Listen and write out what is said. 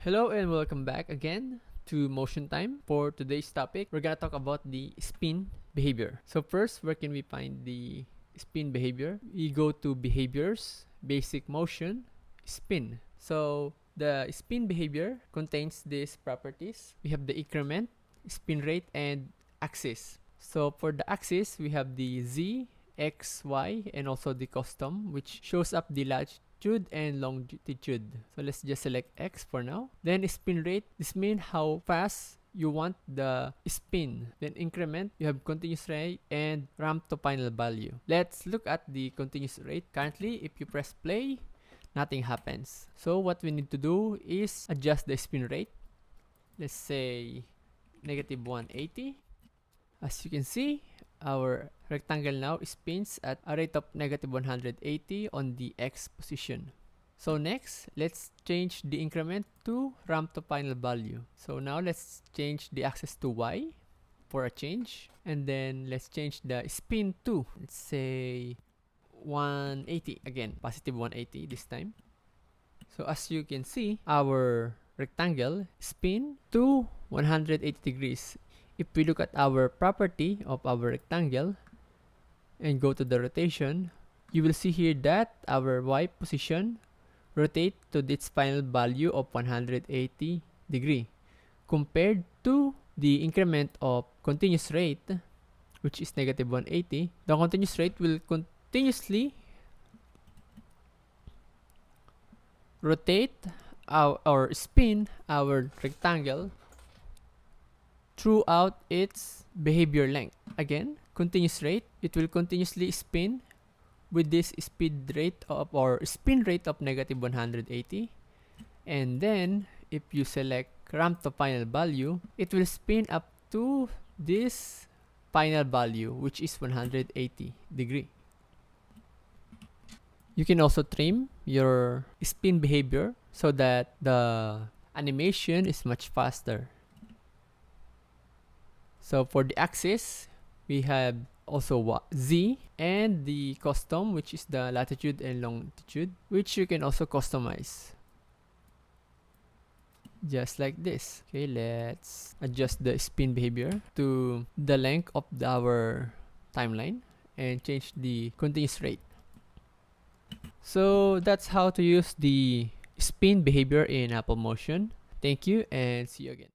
Hello and welcome back again to Motion Time. For today's topic, we're gonna talk about the spin behavior. So first, where can we find the spin behavior? We go to behaviors, basic motion, spin. So the spin behavior contains these properties. We have the increment, spin rate, and axis. So for the axis, we have the Z, X, Y, and also the custom, which shows up the latitude and longitude. So let's just select X for now. Then spin rate, this means how fast you want the spin. Then increment, you have continuous rate and ramp to final value. Let's look at the continuous rate. Currently, if you press play, nothing happens. So what we need to do is adjust the spin rate. Let's say negative 180. As you can see, our rectangle now spins at a rate of negative 180 on the X position. So next, let's change the increment to ramp to final value. So now let's change the axis to Y for a change. And then let's change the spin to, let's say, 180 again, positive 180 this time. So as you can see, our rectangle spin to 180 degrees. If we look at our property of our rectangle and go to the rotation, you will see here that our Y position rotate to its final value of 180 degree compared to the increment of continuous rate, which is negative 180. The continuous rate will continuously rotate or spin our rectangle throughout its behavior length. Again, continuous rate, it will continuously spin with this speed rate of or spin rate of negative 180. And then if you select ramp to final value, it will spin up to this final value, which is 180 degree. You can also trim your spin behavior so that the animation is much faster. So for the axis, we have also Z and the custom, which is the latitude and longitude, which you can also customize. Just like this. Okay, let's adjust the spin behavior to the length of our timeline and change the continuous rate. So that's how to use the spin behavior in Apple Motion. Thank you and see you again.